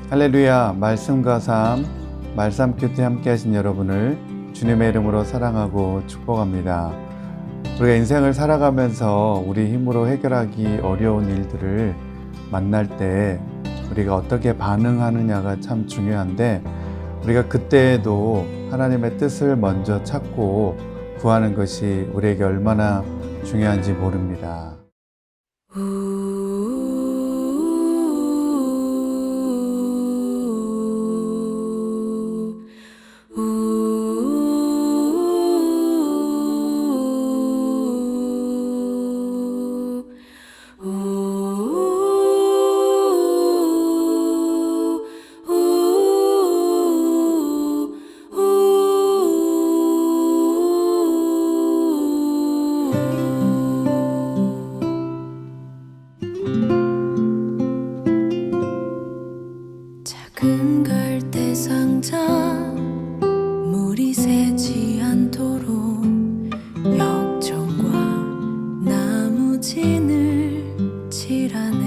할렐루야. 말씀과 삶, 말씀 큐티 함께 하신 여러분을 주님의 이름으로 사랑하고 축복합니다. 우리가 인생을 살아가면서 우리 힘으로 해결하기 어려운 일들을 만날 때 우리가 어떻게 반응하느냐가 참 중요한데, 우리가 그때에도 하나님의 뜻을 먼저 찾고 구하는 것이 우리에게 얼마나 중요한지 모릅니다. 작은 갈대 상자 물이 새지 않도록 역청과 나무진을 칠하네.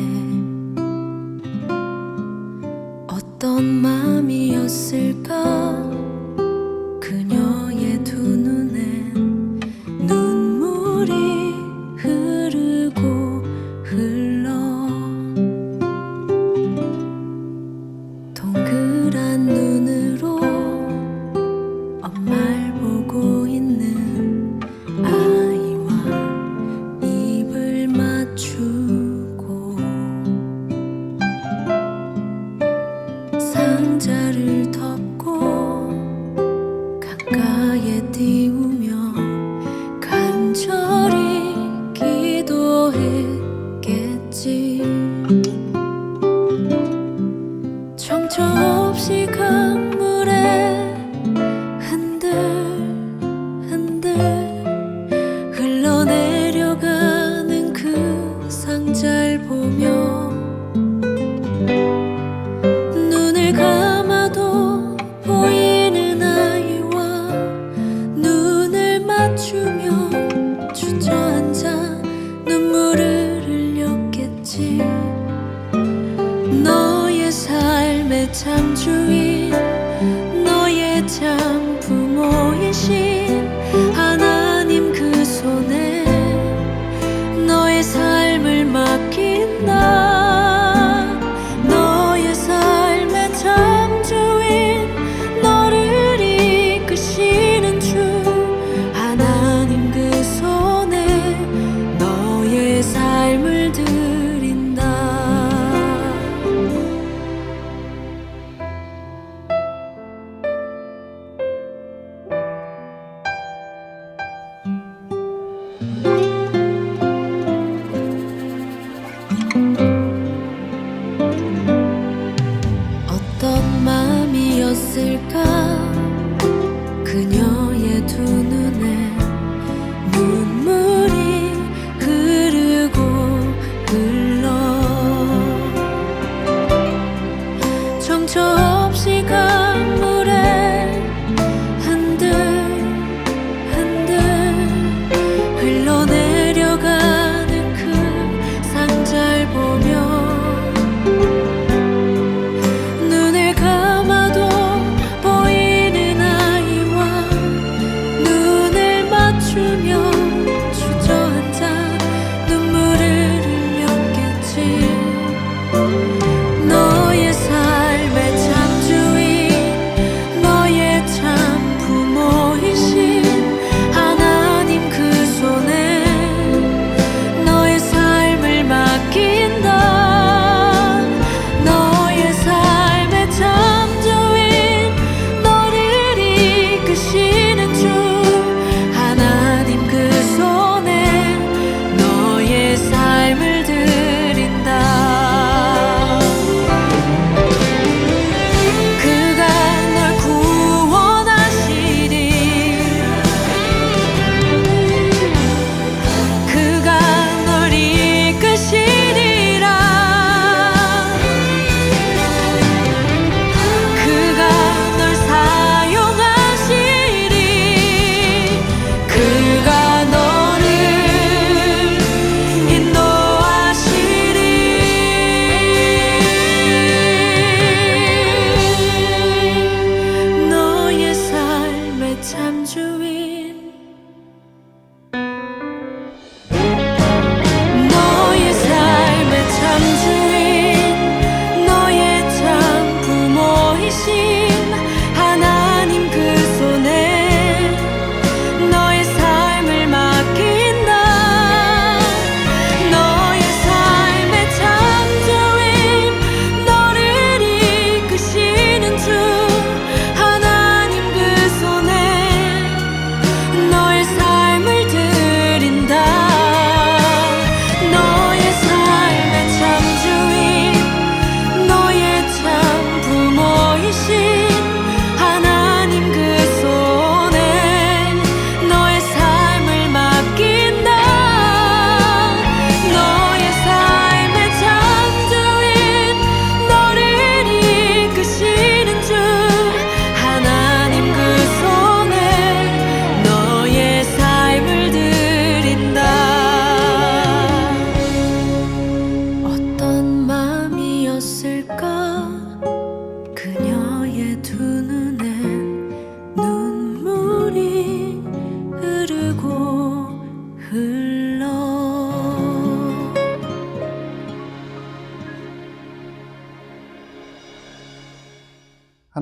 어떤 맘이었을까? 그녀의 두 눈엔 눈물이 흐르고 흘러 동그란 눈으로 엄마를 보고 있는 아이와 입을 맞추고 상자를 덮고 가까이에 띄우며 간절히 기도했겠지. 정처 없이 강물에 흔들흔들 흘러내려가는 그 상자를 보며 눈을 감아도 보이는 아이와 눈을 맞추며 주저앉아 눈물을 흘렸겠지. 너의 삶의 참 주인, 너의 참 부모이신 하나님 그 손에 너의 삶을 맡긴다. 너의 삶의 참 주인, 너를 이끄시는 주 하나님 그 손에 너의 삶을 드린다.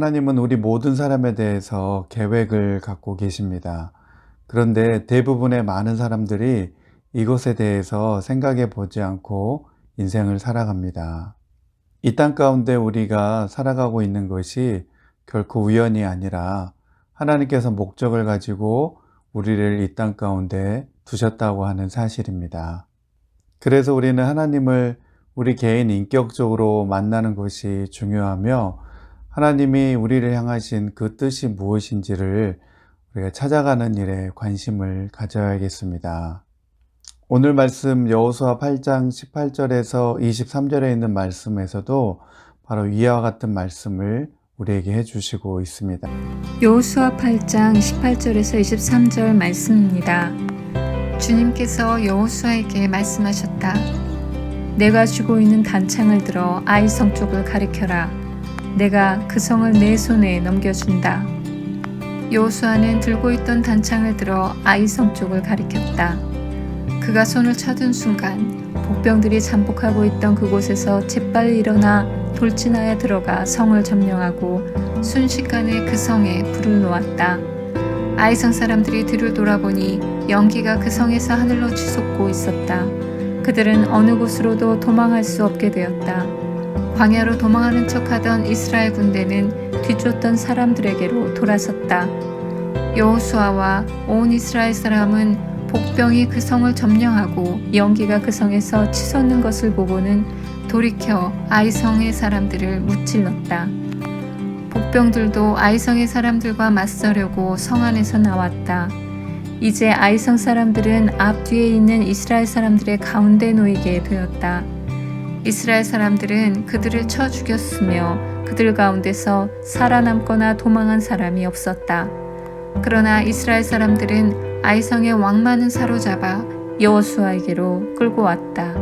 하나님은 우리 모든 사람에 대해서 계획을 갖고 계십니다. 그런데 대부분의 많은 사람들이 이것에 대해서 생각해 보지 않고 인생을 살아갑니다. 이 땅 가운데 우리가 살아가고 있는 것이 결코 우연이 아니라 하나님께서 목적을 가지고 우리를 이 땅 가운데 두셨다고 하는 사실입니다. 그래서 우리는 하나님을 우리 개인 인격적으로 만나는 것이 중요하며 하나님이 우리를 향하신 그 뜻이 무엇인지를 우리가 찾아가는 일에 관심을 가져야겠습니다. 오늘 말씀 여호수아 8장 18절에서 23절에 있는 말씀에서도 바로 위와 같은 말씀을 우리에게 해주시고 있습니다. 여호수아 8장 18절에서 23절 말씀입니다. 주님께서 여호수아에게 말씀하셨다. 내가 쥐고 있는 단창을 들어 아이성 쪽을 가리켜라. 내가 그 성을 내 손에 넘겨준다. 여호수아는 들고 있던 단창을 들어 아이성 쪽을 가리켰다. 그가 손을 쳐든 순간 복병들이 잠복하고 있던 그곳에서 재빨리 일어나 돌진하여 들어가 성을 점령하고 순식간에 그 성에 불을 놓았다. 아이성 사람들이 뒤를 돌아보니 연기가 그 성에서 하늘로 치솟고 있었다. 그들은 어느 곳으로도 도망할 수 없게 되었다. 광야로 도망하는 척하던 이스라엘 군대는 뒤쫓던 사람들에게로 돌아섰다. 여호수아와 온 이스라엘 사람은 복병이 그 성을 점령하고 연기가 그 성에서 치솟는 것을 보고는 돌이켜 아이성의 사람들을 무찔렀다. 복병들도 아이성의 사람들과 맞서려고 성 안에서 나왔다. 이제 아이성 사람들은 앞뒤에 있는 이스라엘 사람들의 가운데 놓이게 되었다. 이스라엘 사람들은 그들을 쳐 죽였으며 그들 가운데서 살아남거나 도망한 사람이 없었다. 그러나 이스라엘 사람들은 아이성의 왕만은 사로잡아 여호수아에게로 끌고 왔다.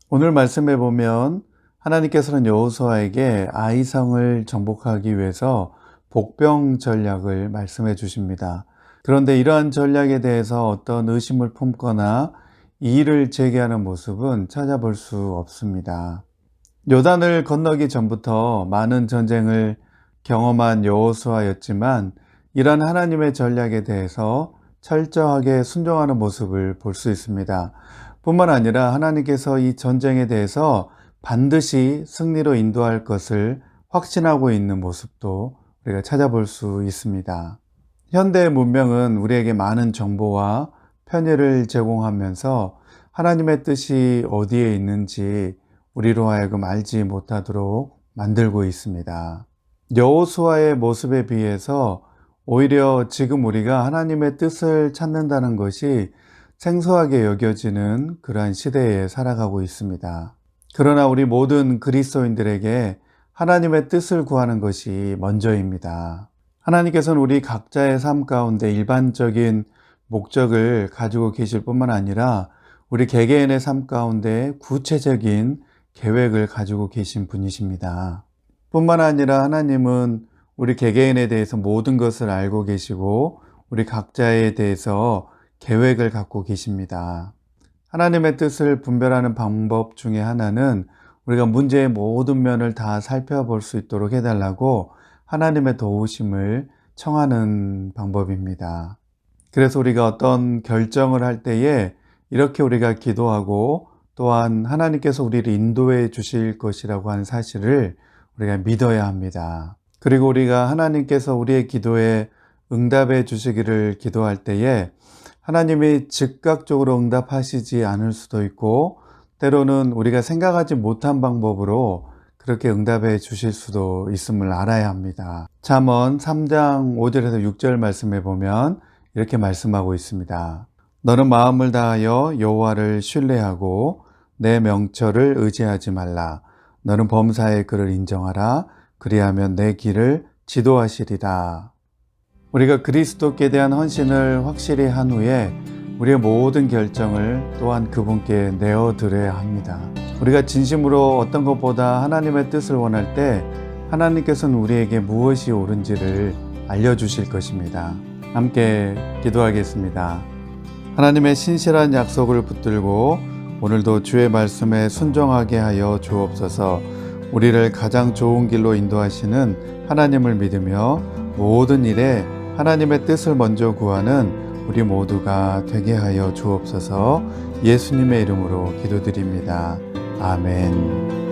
오늘 말씀에 보면 하나님께서는 여호수아에게 아이성을 정복하기 위해서 복병 전략을 말씀해 주십니다. 그런데 이러한 전략에 대해서 어떤 의심을 품거나 이의를 제기하는 모습은 찾아볼 수 없습니다. 요단을 건너기 전부터 많은 전쟁을 경험한 여호수아였지만 이러한 하나님의 전략에 대해서 철저하게 순종하는 모습을 볼 수 있습니다. 뿐만 아니라 하나님께서 이 전쟁에 대해서 반드시 승리로 인도할 것을 확신하고 있는 모습도 우리가 찾아볼 수 있습니다. 현대 문명은 우리에게 많은 정보와 편의를 제공하면서 하나님의 뜻이 어디에 있는지 우리로 하여금 알지 못하도록 만들고 있습니다. 여호수아의 모습에 비해서 오히려 지금 우리가 하나님의 뜻을 찾는다는 것이 생소하게 여겨지는 그러한 시대에 살아가고 있습니다. 그러나 우리 모든 그리스도인들에게 하나님의 뜻을 구하는 것이 먼저입니다. 하나님께서는 우리 각자의 삶 가운데 일반적인 목적을 가지고 계실 뿐만 아니라 우리 개개인의 삶 가운데 구체적인 계획을 가지고 계신 분이십니다. 뿐만 아니라 하나님은 우리 개개인에 대해서 모든 것을 알고 계시고 우리 각자에 대해서 계획을 갖고 계십니다. 하나님의 뜻을 분별하는 방법 중에 하나는 우리가 문제의 모든 면을 다 살펴볼 수 있도록 해달라고 하나님의 도우심을 청하는 방법입니다. 그래서 우리가 어떤 결정을 할 때에 이렇게 우리가 기도하고 또한 하나님께서 우리를 인도해 주실 것이라고 하는 사실을 우리가 믿어야 합니다. 그리고 우리가 하나님께서 우리의 기도에 응답해 주시기를 기도할 때에 하나님이 즉각적으로 응답하시지 않을 수도 있고 때로는 우리가 생각하지 못한 방법으로 그렇게 응답해 주실 수도 있음을 알아야 합니다. 잠언 3장 5절에서 6절 말씀에 보면 이렇게 말씀하고 있습니다. 너는 마음을 다하여 여호와를 신뢰하고 내 명철을 의지하지 말라. 너는 범사의 그를 인정하라. 그리하면 내 길을 지도하시리라. 우리가 그리스도께 대한 헌신을 확실히 한 후에 우리의 모든 결정을 또한 그분께 내어드려야 합니다. 우리가 진심으로 어떤 것보다 하나님의 뜻을 원할 때 하나님께서는 우리에게 무엇이 옳은지를 알려주실 것입니다. 함께 기도하겠습니다. 하나님의 신실한 약속을 붙들고 오늘도 주의 말씀에 순종하게 하여 주옵소서. 우리를 가장 좋은 길로 인도하시는 하나님을 믿으며 모든 일에 하나님의 뜻을 먼저 구하는 우리 모두가 되게 하여 주옵소서. 예수님의 이름으로 기도드립니다. 아멘.